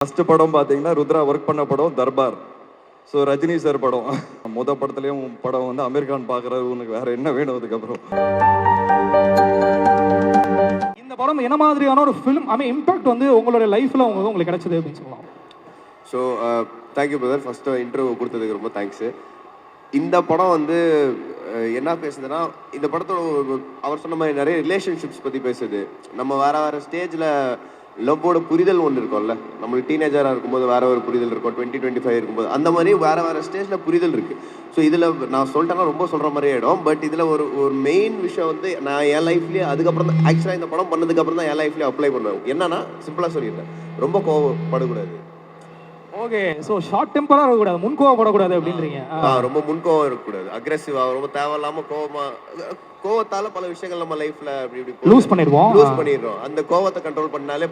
First படம் பார்த்தீங்கன்னா Rudra work பண்ண படம் தர்பார். ஸோ ரஜினி சார் படம். முத படத்துலேயும் படம் வந்து அமீர்கான் பார்க்குறாரு, உனக்கு வேற என்ன வேணும் அதுக்கப்புறம். இந்த படம் என்ன மாதிரியான ஒரு ஃபிலிம் இம்பாக்ட் வந்து உங்களோட லைஃப்ல உங்களுக்கு கிடைச்சது அப்படின்னு சொல்லலாம். So thank you brother, first interview கொடுத்ததுக்கு ரொம்ப தேங்க்ஸு. இந்த படம் வந்து என்ன பேசுதுன்னா, இந்த படத்தோட அவர் சொன்ன மாதிரி நிறைய ரிலேஷன்ஷிப்ஸ் பற்றி பேசுது. நம்ம வேறு வேறு ஸ்டேஜில் லவ்வோட புரிதல் ஒன்று இருக்கும்ல, நம்மளுக்கு டீனேஜராக இருக்கும்போது வேற ஒரு புரிதல் இருக்கும், 20-25 இருக்கும்போது அந்த மாதிரி வேறு வேறு ஸ்டேஜில் புரிதல் இருக்குது. ஸோ இதில் நான் சொல்லிட்டேன்னா ரொம்ப சொல்கிற மாதிரி ஆகிடும். பட் இதில் ஒரு மெயின் விஷயம் வந்து நான் என் லைஃப்லேயே அதுக்கப்புறம் தான் ஆக்சுவலாக இந்த படம் பண்ணதுக்கப்புறம் தான் என் லைஃப்லேயே அப்ளை பண்ணுவேன். என்னன்னா சிம்பிளாக சொல்லியிருந்தேன், ரொம்ப கோவப்படக்கூடாது. ஓகே, ஸோ ஷார்ட் டெம்பராக இருக்கக்கூடாது, முன்கோவப்படக்கூடாது அப்படின்றீங்க. ரொம்ப முன்கோவம் இருக்கக்கூடாது, அக்ரெசிவாக ரொம்ப தேவையில்லாமல் கோவத்தால பல விஷயங்கள் நம்ம லைஃப்ல அப்படி இப்படி லூஸ் பண்ணிடுறோம். அந்த கோவத்தை கண்ட்ரோல் பண்ணாலே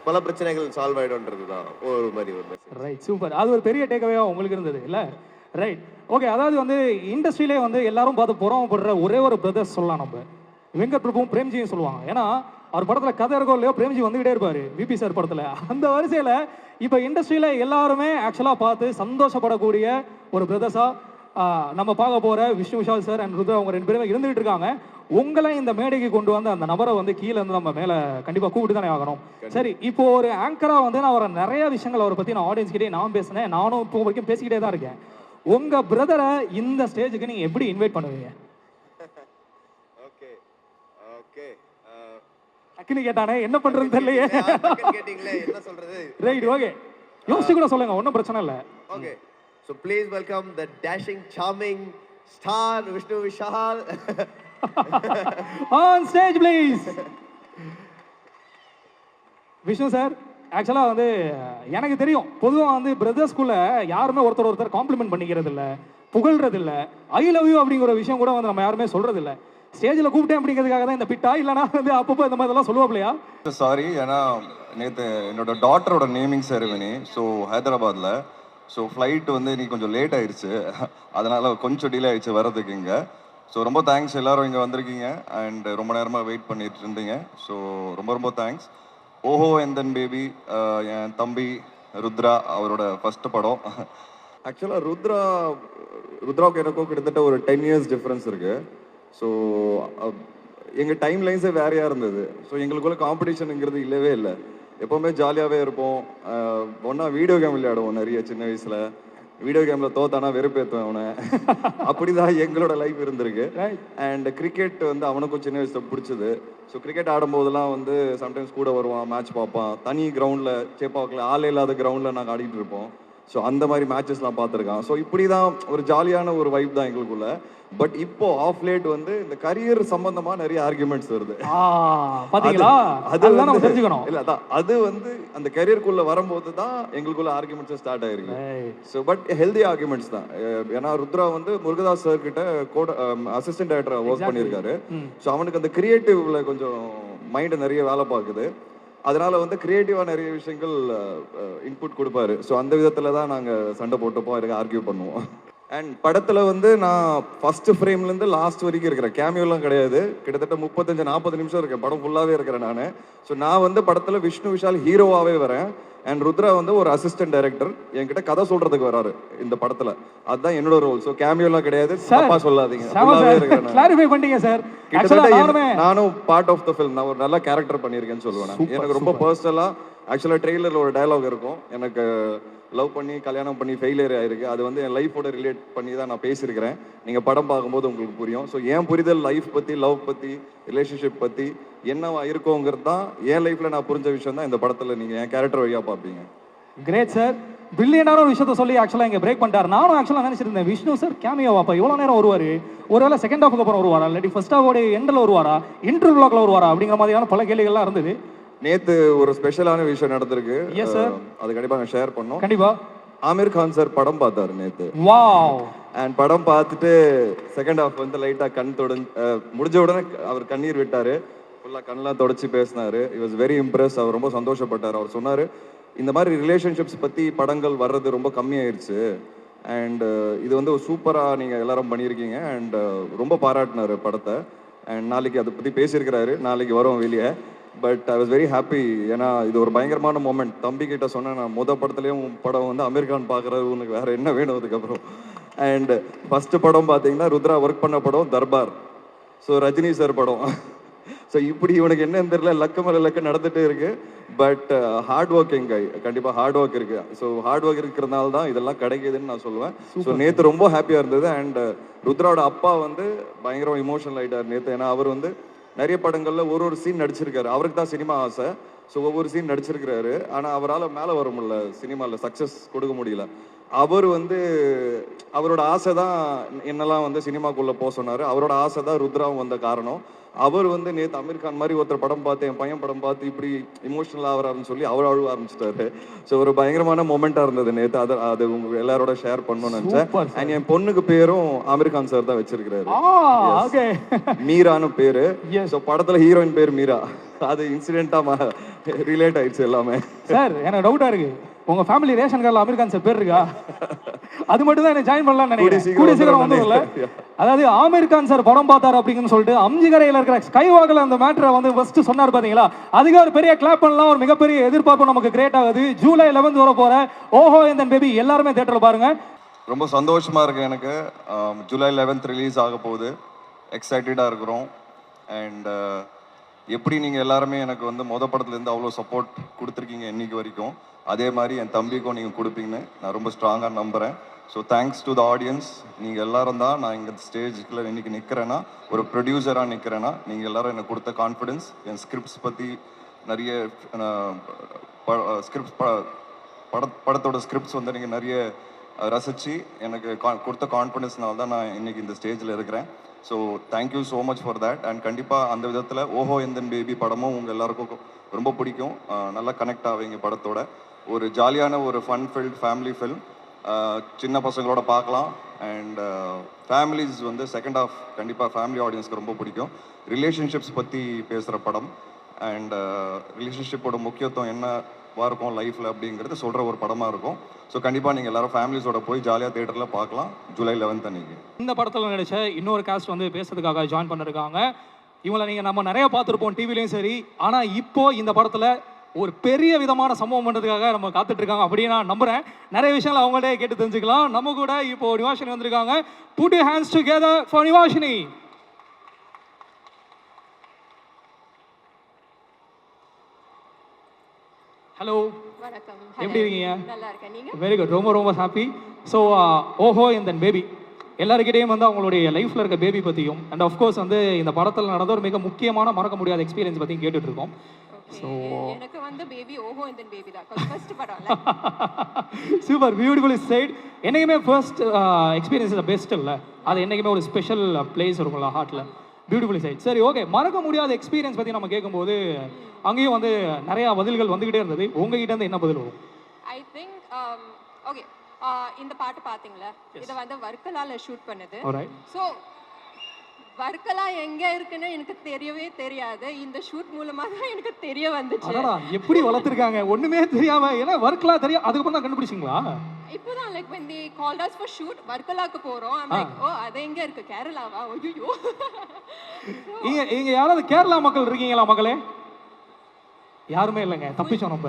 பல பிரச்சனைகள் சால்வ் ஆயிடும்ன்றது தான் ஒரு மாதிரி ஒரு ரைட். சூப்பர். அது ஒரு பெரிய டேக்அவேவா உங்களுக்கு இருந்தது இல்ல? ரைட். ஓகே, அதாவது வந்து இண்டஸ்ட்ரியிலே வந்து எல்லாரும் பார்த்து பொறாமப்படுற ஒரே ஒரு பிரதர்ஸ் சொல்லலாம் நம்ம, வெங்கட் பிரபுவும் பிரேம்ஜியும் சொல்லுவாங்க. ஏன்னா அவர் படத்துல கதை இருக்கோ இல்லையோ பிரேம்ஜி வந்துகிட்டே இருப்பாரு விபி சார் படத்துல. அந்த வரிசையில இப்ப இண்டஸ்ட்ரியில எல்லாருமே ஆக்சுவலா பார்த்து சந்தோஷப்படக்கூடிய ஒரு பிரதர்ஸா நம்ம பார்க்க போற விஷ்ணு விஷால் சார் அண்ட் ருத்ரா அவங்க 2 பேருமே இருந்துகிட்டு இருக்காங்க. உங்களை இந்த மேடைக்கு கொண்டு வந்து அந்த நபரை வந்து கீழே இருந்து நம்ம மேல கண்டிப்பா கூப்பிட்டு தானே ஆகணும். சரி, இப்போ ஒரு ஆங்கரா வந்து நான் அவரை நிறைய விஷயங்கள் அவரை பத்தி நான் ஆடியன்ஸ் கிட்டே நான் பேசினேன், நானும் இப்போ வரைக்கும் பேசிக்கிட்டே தான் இருக்கேன். உங்க பிரதரை இந்த ஸ்டேஜுக்கு நீங்க எப்படி இன்வைட் பண்ணுவீங்க? ஓகே ஓகே டக்குனு கேட்டானே, என்ன பண்றது தெரியலையே. கேட்டிங்களே என்ன சொல்றது. ரைட். ஓகே, யோசிச்சு கூட சொல்லுங்க, ஒன்றும் பிரச்சனை இல்லை. Okay, so please welcome the dashing charming star Vishnu Vishal on stage please. Vishnu sir, ஆக்சுவலாக வந்து எனக்கு தெரியும், பொதுவாக வந்து பிரதர்ஸ்குள்ள யாருமே ஒருத்தர் காம்ப்ளிமெண்ட் பண்ணிக்கிறது இல்லை, புகழ்றது இல்லை, ஐ லவ் யூ அப்படிங்கிற விஷயம் கூட வந்து நம்ம யாருமே சொல்றது இல்லை. ஸ்டேஜில் கூப்பிட்டேன் அப்படிங்கிறதுக்காக தான் இந்த பிட்டா, இல்லைனா வந்து அப்பப்போ இந்த மாதிரிலாம் சொல்லுவாப்லையா? சாரி, ஏன்னா நேற்று என்னோட டாட்டரோட நேமிங் செரிமனி, ஸோ ஹைதராபாத்தில். ஸோ ஃப்ளைட் வந்து இன்னைக்கு கொஞ்சம் லேட் ஆயிடுச்சு, அதனால் கொஞ்சம் டிலே ஆயிடுச்சு வர்றதுக்கு இங்கே. ஸோ ரொம்ப தேங்க்ஸ், எல்லோரும் இங்கே வந்திருக்கீங்க அண்ட் ரொம்ப நேரமாக வெயிட் பண்ணிட்டு இருந்தீங்க. ஸோ ரொம்ப ரொம்ப தேங்க்ஸ். ஓஹோ எந்தன் பேபி, என் தம்பி ருத்ரா, அவரோட ஃபஸ்ட்டு படம். ஆக்சுவலாக ருத்ராவுக்கு எனக்கும் கிட்டத்தட்ட ஒரு 10 years டிஃப்ரென்ஸ் இருக்குது. ஸோ எங்கள் டைம் லைன்ஸே வேறையாக இருந்தது. ஸோ எங்களுக்குள்ள காம்படிஷனுங்கிறது இல்லவே இல்லை, எப்போவுமே ஜாலியாகவே இருப்போம். ஒன்றா வீடியோ கேம் விளையாடுவோம் நிறைய. சின்ன வயசில் வீடியோ கேமில் தோத்தானா வெறுப்பேற்றுவேன் அவனை. அப்படி தான் எங்களோட லைஃப் இருந்திருக்கு. அண்ட் கிரிக்கெட் வந்து அவனுக்கும் சின்ன வயசில் பிடிச்சது. ஸோ கிரிக்கெட் ஆடும்போதெல்லாம் வந்து சம்டைம்ஸ் கூட வருவான், மேட்ச் பார்ப்பான். தனி கிரவுண்டில் சேப்பாக்கில் ஆளே இல்லாத கிரவுண்டில் நாங்கள் ஆடிட்டு இருப்போம். ஸோ அந்த மாதிரி மேட்சஸ்லாம் பார்த்துருக்கான். ஸோ இப்படி தான் ஒரு ஜாலியான ஒரு வைப் தான் எங்களுக்குள்ள. பட் இப்போ ஆஃப் லேட் வந்து இந்த கரியர் சம்பந்தமா நிறைய ஆர்குமெண்ட்ஸ் வருது. பாத்தீங்களா, அதெல்லாம் நம்ம தெரிஞ்சுக்கணும். இல்ல அதான், அது வந்து அந்த கரியருக்குள்ள வரும்போது தான் எங்களுக்குள்ள ஆர்குமெண்ட்ஸ் ஸ்டார்ட் ஆயிருக்கு. ஸோ பட் ஹெல்தி ஆர்குமெண்ட்ஸ் தான். ஏன்னா ருத்ரா வந்து முருகதாஸ் சார் கிட்ட கோட அசிஸ்டன்ட் டைரக்டரா ஒர்க் பண்ணியிருக்காரு. ஸோ அவனுக்கு அந்த கிரியேட்டிவ்ல கொஞ்சம் மைண்ட் நிறைய வேலை பார்க்குது. அதனால வந்து கிரியேட்டிவா நிறைய விஷயங்கள் இன்புட் கொடுப்பாரு. ஸோ அந்த விதத்துல தான் நாங்கள் சண்டை போட்டுப்போம், அதுக்கு ஆர்கியூ பண்ணுவோம். அண்ட் படத்தில் வந்து நான் ஃபர்ஸ்ட் ஃப்ரேம்லேருந்து லாஸ்ட் வரைக்கும் இருக்கிறேன், கேமியோலாம் கிடையாது. கிட்டத்தட்ட 35-40 நிமிஷம் இருக்கேன், படம் ஃபுல்லாகவே இருக்கிறேன் நான். ஸோ நான் வந்து படத்தில் விஷ்ணு விஷால் ஹீரோவாகவே வரேன். அண்ட் ருத்ரா வந்து ஒரு அசிஸ்டன்ட் டைரக்டர், என்கிட்ட கதை சொல்றதுக்கு வராரு இந்த படத்தில். அதுதான் என்னோட ரோல். ஸோ கேமியோலாம் கிடையாது, தப்பா சொல்லாதீங்க. கிட்டத்தட்ட நானும் பார்ட் ஆஃப் த ஃபிலிம், நான் ஒரு நல்ல கேரக்டர் பண்ணியிருக்கேன்னு சொல்லுவேன். எனக்கு ரொம்ப பர்சனலாக ஆக்சுவலாக ட்ரெய்லரில் ஒரு டயலாக் இருக்கும், எனக்கு லவ் பண்ணி கல்யாணம் பண்ணி ஃபெயிலியர் ஆயிருக்கு. அது வந்து என் லைஃபோட ரிலேட் பண்ணி தான் நான் பேசியிருக்கிறேன். நீங்கள் படம் பார்க்கும்போது உங்களுக்கு புரியும். ஸோ என் புரிதல் லைஃப் பற்றி, லவ் பற்றி, ரிலேஷன்ஷிப் பற்றி என்னவா இருக்கோங்கிறது தான் என் லைஃப்பில் நான் புரிஞ்ச விஷயம் தான் இந்த படத்தில் நீங்கள் என் கேரக்டர் வழியாக பார்ப்பீங்க. Great sir. பில்லியனான ஒரு விஷயத்த சொல்லி ஆக்சுவலாக இங்கே பிரேக் பண்ணிட்டார். நானும் ஆக்சுவலாக நினச்சிருந்தேன், விஷ்ணு சார் கேமியோ வாப்பா இவ்வளோ நேரம் வருவார், ஒருவேளை செகண்ட் ஹாஃபுக்கு அப்புறம் வருவாரா, இல்லாட்டி ஃபர்ஸ்ட் ஹாஃபோட எண்டில் வருவாரா, இன்டர்வியூ பிளாக்ல வருவாரா அப்படிங்கிற மாதிரியான பல கேள்விகள்லாம் இருந்தது. நேற்று ஒரு ஸ்பெஷலான விஷயம் நடந்திருக்கு. எஸ் சார், அது கண்டிப்பாக நான் ஷேர் பண்ணோம். கண்டிப்பா. ஆமீர் கான் சார் படம் பார்த்தாரு நேற்று. வாவ். அண்ட் படம் பார்த்துட்டு செகண்ட் ஹாஃப் வந்து லைட்டாக கண் முடிஞ்ச உடனே அவர் கண்ணீர் விட்டார். ஃபுல்லாக கண்ணெலாம் தொடச்சி பேசினார். It was very impress. அவர் ரொம்ப சந்தோஷப்பட்டார். அவர் சொன்னார், இந்த மாதிரி ரிலேஷன்ஷிப்ஸ் பற்றி படங்கள் வர்றது ரொம்ப கம்மியாயிருச்சு. அண்ட் இது வந்து சூப்பராக நீங்கள் எல்லாரும் பண்ணியிருக்கீங்க. அண்ட் ரொம்ப பாராட்டினார் படத்தை. அண்ட் நாளைக்கு அதை பற்றி பேசியிருக்கிறாரு, நாளைக்கு வரும் வெளியே. But I was very happy. ஏன்னா இது ஒரு பயங்கரமான மூமெண்ட். தம்பி கிட்ட சொன்னேன், நான் படத்துலேயும் படம் வந்து அமீர்கான் பார்க்குறது உனக்கு வேறு என்ன வேணும் அதுக்கப்புறம். அண்ட் ஃபஸ்ட்டு படம் பார்த்தீங்கன்னா ருத்ரா ஒர்க் பண்ண படம் தர்பார். ஸோ ரஜினி சார் படம். ஸோ இப்படி இவனுக்கு என்னன்னு தெரியல, லக்கு மேலே லக்கு நடந்துகிட்டே இருக்கு. பட் ஹார்ட் ஒர்க்கிங் கை, கண்டிப்பாக ஹார்ட் ஒர்க் இருக்கு. ஸோ ஹார்ட் ஒர்க் இருக்கிறதுனால தான் இதெல்லாம் கிடைக்குதுன்னு நான் சொல்லுவேன். ஸோ நேற்று ரொம்ப ஹாப்பியாக இருந்தது. அண்ட் ருத்ராவோட அப்பா வந்து பயங்கரம் இமோஷனல் ஆகிட்டார் நேற்று. ஏன்னா அவர் வந்து நிறைய படங்களில் ஒரு சீன் நடிச்சிருக்காரு. அவருக்கு தான் சினிமா ஆசை. ஸோ ஒவ்வொரு சீன் நடிச்சிருக்கிறாரு. ஆனால் அவரால் மேலே வர முடியல, சினிமாவில் சக்ஸஸ் கொடுக்க முடியல. அவர் வந்து அவரோட ஆசை தான் என்னெல்லாம் வந்து சினிமாக்குள்ளே போக சொன்னார். அவரோட ஆசை தான் ருத்ராவும் வந்த காரணம். அவர் வந்து நேற்று அமீர்கான் மாதிரி ஒருத்தர் படம் பார்த்து, என் பையன் படம் பார்த்து இப்படி இமோஷனல் ஆகிறாருன்னு சொல்லி அவர் அழுவ ஆரம்பிச்சிட்டாரு. ஸோ ஒரு பயங்கரமான மொமெண்ட்டாக இருந்தது நேற்று. அது உங்க எல்லாரோட ஷேர் பண்ணணும்னு நினச்சேன். அண்ட் என் பொண்ணுக்கு பேரும் அமீர்கான் சார் தான் வச்சிருக்கிறாரு. மீரான்னு பேரு. ஸோ படத்தில் ஹீரோயின் பேர் மீரா. அது இன்சிடென்ட்டாக ரிலேட் ஆயிடுச்சு எல்லாமே. சார் எனக்கு டவுட்டாக இருக்கு, உங்க ஃபேமிலி ரேஷன் கார்டில் அமீர்கான் சார் பேர் இருக்கா? அது மட்டும் தான் என்ன ஜாயின் பண்ணலாம்னு நினைக்கிறேன். கூடிய சீக்கிரம் வந்துடல. அதாவது ஆமீர்கான் சார் படம் பார்த்தாரு அப்படின்னு சொல்லிட்டு அம்ஜிகரையில் இருக்கிற ஸ்கை வாக்கில் அந்த மேட்டரை வந்து ஃபர்ஸ்ட் சொன்னார் பாத்தீங்களா? அதுக்கு ஒரு பெரிய கிளாப் பண்ணலாம். ஒரு மிகப்பெரிய எதிர்பார்ப்பு நமக்கு கிரியேட் ஆகுது. ஜூலை 11 வர போற ஓஹோ எந்தன் பேபி எல்லாருமே தியேட்டர்ல பாருங்க. ரொம்ப சந்தோஷமா இருக்கு எனக்கு. ஜூலை 11 ரிலீஸ் ஆக போகுது. எக்ஸைட்டடா இருக்கிறோம். அண்ட் எப்படி நீங்கள் எல்லாருமே எனக்கு வந்து படத்துலேருந்து அவ்வளோ சப்போர்ட் கொடுத்துருக்கீங்க இன்னைக்கு வரைக்கும், அதே மாதிரி என் தம்பிக்கும் நீங்கள் கொடுப்பீங்கன்னு நான் ரொம்ப ஸ்ட்ராங்காக நம்புகிறேன். So thanks to the audience. நீங்கள் எல்லாரும் தான் நான் இங்கே ஸ்டேஜுக்குள்ள இன்னைக்கு நிற்கிறேன்னா, ஒரு ப்ரொடியூசராக நிற்கிறேன்னா, நீங்கள் எல்லாரும் எனக்கு கொடுத்த கான்ஃபிடென்ஸ், என் ஸ்கிரிப்ட்ஸ் பற்றி நிறைய ஸ்கிரிப்ட்ஸ் படத்தோட ஸ்கிரிப்ட்ஸ் வந்து நீங்கள் நிறைய ரசித்து எனக்கு கொடுத்த கான்ஃபிடென்ஸ்னால தான் நான் இன்னைக்கு இந்த ஸ்டேஜில் இருக்கிறேன். So thank you so much for that. And கண்டிப்பாக அந்த விதத்தில் ஓஹோ எந்தன் பேபி படமும் உங்கள் எல்லாருக்கும் ரொம்ப பிடிக்கும். நல்லா கனெக்ட் ஆவீங்க படத்தோட. ஒரு ஜாலியான ஒரு ஃபன் ஃபில்ட் ஃபேமிலி ஃபில்ம். சின்ன பசங்களோட பார்க்கலாம். அண்ட் ஃபேமிலிஸ் வந்து செகண்ட் ஹாஃப் கண்டிப்பாக ஃபேமிலி ஆடியன்ஸ்க்கு ரொம்ப பிடிக்கும். ரிலேஷன்ஷிப்ஸ் பற்றி பேசுகிற படம். அண்ட் ரிலேஷன்ஷிப்போட முக்கியத்துவம் என்னவா இருக்கும் லைஃப்பில் அப்படிங்கிறது சொல்கிற ஒரு படமாக இருக்கும். ஸோ கண்டிப்பாக நீங்கள் எல்லாரும் ஃபேமிலிஸோட போய் ஜாலியாக தேட்டரில் பார்க்கலாம் ஜூலை 11 அன்னைக்கு. இந்த படத்தில் நடிச்ச இன்னொரு காஸ்ட் வந்து பேசுறதுக்காக ஜாயின் பண்ணிருக்காங்க. இவங்களை நீங்கள் நம்ம நிறைய பார்த்துருப்போம் டிவிலையும் சரி. ஆனால் இப்போ இந்த படத்தில் ஒரு பெரிய விதமான சம்பவம் பண்ணுறதுக்காக நம்ம காத்துட்டு இருக்காங்க அப்படின்னு நான் நம்புகிறேன். நிறைய விஷயங்கள் அவங்கள்டே கேட்டு தெரிஞ்சுக்கலாம். நம்ம கூட இப்போ நிவாஷினி வந்திருக்காங்க. Put you hands together for Nivashini. Hello, வணக்கம். எப்படி இருக்கீங்க? நல்லா இருக்கேன். நீங்க? Very good. ரொம்ப ரொம்ப ஹாப்பி. ஸோ ஓஹோ எந்தன் பேபி எல்லாருக்கிட்டையும் வந்து அவங்களுடைய லைஃப்பில் இருக்க பேபி பற்றியும் அண்ட் ஆஃப்கோர்ஸ் வந்து இந்த படத்தில் நடந்த ஒரு மிக முக்கியமான மறக்க முடியாத எக்ஸ்பீரியன்ஸ் பற்றியும் கேட்டுட்டு இருக்கோம். ஸோ எனக்கு வந்து பேபி ஓஹோ எந்தன் பேபி தான் ஃபர்ஸ்ட் படம். Super, beautifully sight. என்னைக்குமே ஃபர்ஸ்ட் எக்ஸ்பீரியன்ஸ் இஸ் பெஸ்ட் இல்லை, அது என்றைக்குமே ஒரு ஸ்பெஷல் பிளேஸ் இருக்கும்ல ஹார்ட்டில். Beautifully sight. சரி, ஓகே. மறக்க முடியாத எக்ஸ்பீரியன்ஸ் பற்றி நம்ம கேட்கும்போது அங்கேயும் வந்து நிறையா பதில்கள் வந்துக்கிட்டே இருந்தது. உங்ககிட்ட இருந்து என்ன பதில் வரும்? ஐ திங்க் ஓகே, இந்த பாட்டு பார்த்தீங்களா? இதை வந்து வர்க்கலால ஷூட் பண்ணுது. ஸோ வர்க்கலா எங்க இருக்குன்னு எனக்கு தெரியவே தெரியாது. இந்த ஷூட் மூலமா தான் எனக்கு தெரிய வந்துச்சு. எப்படி வளர்த்துருக்காங்க ஒண்ணுமே தெரியாம. ஏன்னா வர்க்கலா தெரியும், அதுக்கப்புறம் தான் கண்டுபிடிச்சிங்களா? இப்போதான் like when they called us for shoot வர்க்கலாக்கு போறோம். I'm like, ஓ அது எங்க இருக்கு? கேரளாவா? ஐயோ. இங்க யாராவது கேரளா மக்கள் இருக்கீங்களா மக்களே? யாருமே இல்லைங்க, தப்பிச்சோம் நம்ம.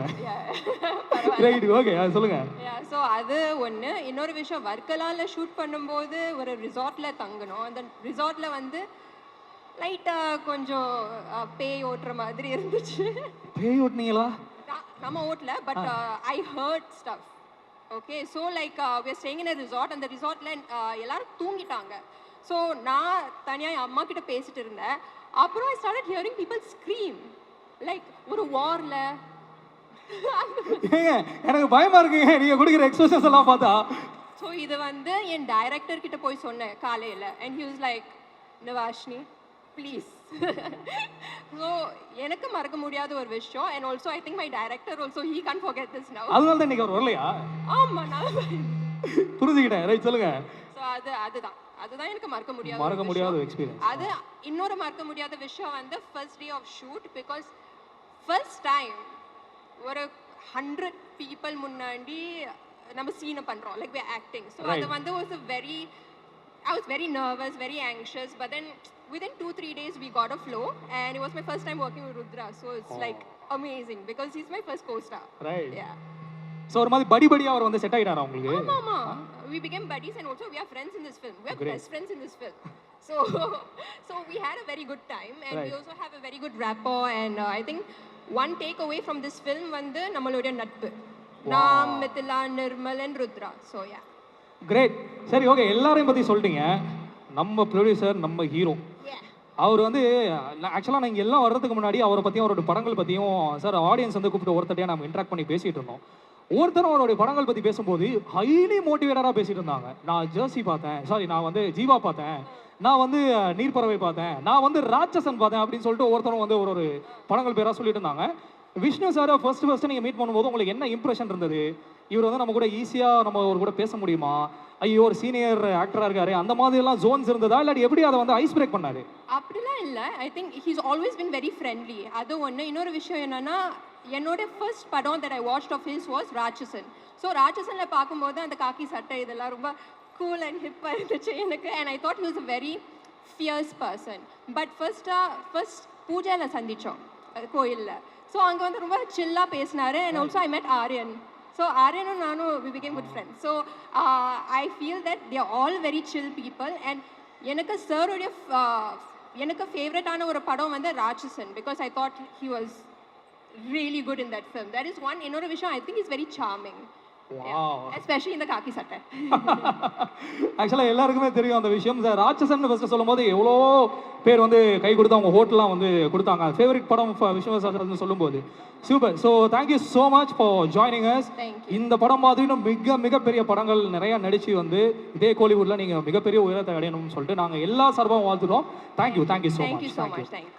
ரைட், ஓகே, சொல்லுங்க. ஸோ அது ஒன்று. இன்னொரு விஷயம், வர்க்கலால ஷூட் பண்ணும்போது ஒரு ரிசார்ட்ல தங்கணும். அந்த ரிசார்ட்ல வந்து லைட்டாக கொஞ்சம் பேய் ஓட்டுற மாதிரி இருந்துச்சு. பேய் ஓட்டுனீங்களா? நம்ம ஓட்டல, but I heard stuff. Okay, so like we are staying in a resort. அந்த ரிசார்ட்ல எல்லாரும் தூங்கிட்டாங்க. ஸோ நான் தனியாக என் அம்மா கிட்ட பேசிட்டு இருந்தேன். அப்புறம் I started hearing people scream like ஒரு வார்ல. எனக்கு பயமா இருக்குங்க நீங்க கொடுக்குற எக்ஸ்பிரஷன்ஸ் எல்லாம் பார்த்தா. ஸோ இது வந்து என் டைரக்டர் கிட்ட போய் சொன்னேன் காலையில். And he was like, Nivashini please. So எனக்கு மறக்க முடியாத ஒரு விஷயம். And also I think my director also he can't forget this now. அதனால தான் இன்னைக்கு அவர் வரலையா? ஆமா, நான் புரிஞ்சுக்கிட்டேன். ரைட், சொல்லுங்க. ஸோ அதுதான் எனக்கு மறக்க முடியாத எக்ஸ்பீரியன்ஸ். அது இன்னொரு மறக்க முடியாத விஷயம் வந்து first day of shoot. Because first time ஒரு 100 people முன்னாடி நம்ம சீனை பண்றோம், like we are acting. So அது வந்து was a very I was very nervous, very anxious, but then within 2-3 days we got a flow, and it was my first time working with Rudra, so it's like amazing because he's my first co-star. Right Yeah. So ஒரு மாதிரி படிபடியாக அவர் வந்து set ஆகிட்டாரா உங்களுக்கு? Mama, we became buddies, and also we are friends in this film. We are Great. best friends in this film. So, so we had a very good time, and we Right. also have a very good rapport. And I think one takeaway from this film வந்து நம்மளுடைய நட்பு. நாம், Mithila, Nirmal and Rudra. So yeah. Great. சரி okay, எல்லாரையும் பற்றி சொல்லிட்டீங்க. நம்ம producer, நம்ம ஹீரோ, Yeah. அவர் வந்து ஆக்சுவலாக நீங்கள் எல்லாம் வர்றதுக்கு முன்னாடி அவரை பற்றியும் அவரோட படங்கள் பற்றியும் சார் ஆடியன்ஸ் வந்து கூப்பிட்டு ஒருத்தட்டையாக நம்ம இன்ட்ராக்ட் பண்ணி பேசிகிட்டு இருந்தோம். ஒருத்தரும் அவருடைய படங்கள் பற்றி பேசும்போது ஹைலி மோட்டிவேட்டடாக பேசிட்டு இருந்தாங்க. நான் ஜெர்சி பார்த்தேன், சாரி நான் வந்து ஜீவா பார்த்தேன், நான் வந்து நீர்ப்பறவை பார்த்தேன், நான் வந்து ராட்சசன் பார்த்தேன் அப்படின்னு சொல்லிட்டு ஒருத்தரும் வந்து ஒரு படங்கள் பேராக சொல்லிட்டு இருந்தாங்க. விஷ்ணு சாரை ஃபர்ஸ்ட் நீங்கள் மீட் பண்ணும்போது உங்களுக்கு என்ன இம்ப்ரெஷன் இருந்தது? இவர் வந்து நம்ம கூட ஈஸியாக நம்ம ஒரு கூட பேச முடியுமா? ஐயோ ஒரு சீனியர் ஆக்டராக இருக்காரு, அந்த மாதிரிலாம் ஜோன்ஸ் இருந்ததா, இல்லாட்டி எப்படி அதை வந்து ஐஸ் பிரேக் பண்ணாரு? அப்படிலாம் இல்லை. I think he's always been very friendly. அது ஒன்று. இன்னொரு விஷயம் என்னன்னா, என்னோட ஃபர்ஸ்ட் படம் that I watched of his was Ratsasan. So ராட்சசனில் பார்க்கும்போது அந்த காக்கி சட்டை இதெல்லாம் ரொம்ப கூல் அண்ட் ஹிப்பாக இருந்துச்சு எனக்கு. And I thought he was a very fierce person. But first பூஜையில் சந்தித்தோம் கோயிலில். ஸோ அங்கே வந்து ரொம்ப சில்லாக பேசினாரு. அண்ட் ஆல்சோ ஐ மெட் ஆரியன். ஸோ ஆரியனும் நானும் we became good friends. So I feel that they are all very chill people. And எனக்கு சாருடைய எனக்கு ஃபேவரட்டான ஒரு படம் வந்து Ratsasan, because I thought he was really good in that film. That is one. இன்னொரு விஷயம், I think he's very charming. Wow. Especially in the khaki சட்டை. ஆக்சுவலாக எல்லாருக்குமே தெரியும் அந்த விஷயம். ராட்சசன் ஃபர்ஸ்ட் சொல்லும்போது எவ்வளோ பேர் வந்து கை கொடுத்து அவங்க ஹோட்டல்லாம் வந்து கொடுத்தாங்க. ஃபேவரட் படம் விஸ்வசாஸ்திரம்னு சொல்லும்போது super. So thank you so much for joining us. இந்த படம் மாதிரி மிகப்பெரிய படங்கள் நிறையா நடிச்சு வந்து இதே கோலிவுட்டில் நீங்கள் மிகப்பெரிய உயரத்தை அடையணும்னு சொல்லிட்டு நாங்கள் எல்லா சார்பாகவும் வாழ்த்துறோம். Thank you so much. Thank you.